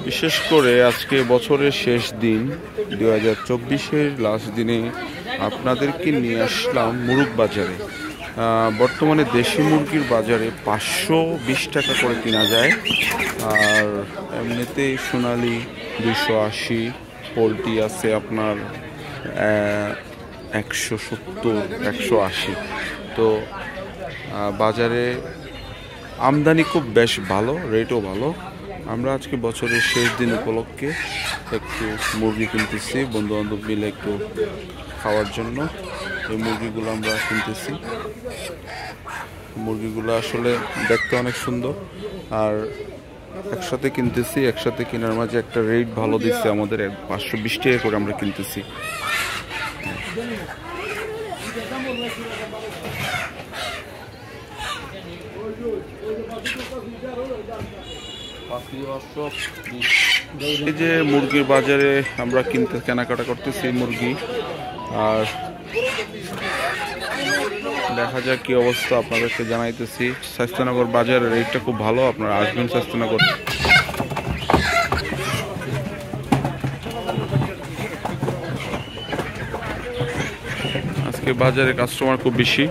বিশেষ করে আজকে বছরের শেষ দিন 2024-এর লাস্ট দিনে আপনাদেরকে নিয়ে আসলাম মুরগ বাজারে। বর্তমানে দেশি মুরগির বাজারে 520 টাকা করে কেনা যায়, আর এমনিতে সোনালি 280, পোলট্রি আছে আপনার 170, 180। তো বাজারে আমদানি খুব বেশ ভালো, রেটও ভালো। আমরা আজকে বছরের শেষ দিন উপলক্ষে একটু মুরগি কিনতেছি, বন্ধু বান্ধব মিলে একটু খাওয়ার জন্য এই মুরগিগুলো আমরা কিনতেছি। মুরগিগুলো আসলে দেখতে অনেক সুন্দর, আর একসাথে কিনতেছি। একসাথে কেনার মাঝে একটা রেট ভালো দিচ্ছে আমাদের, 520 টাকা করে আমরা কিনতেছি। এই যে মুরগির বাজারে আমরা কেনাকাটা করতেছি মুরগি, আর দেখা যাক কি অবস্থা আপনাদেরকে জানাইতেছি। স্বাস্থ্যনগর বাজারের রেটটা খুব ভালো, আপনারা আসবেন স্বাস্থ্যনগর। আজকে বাজারে কাস্টমার খুব বেশি।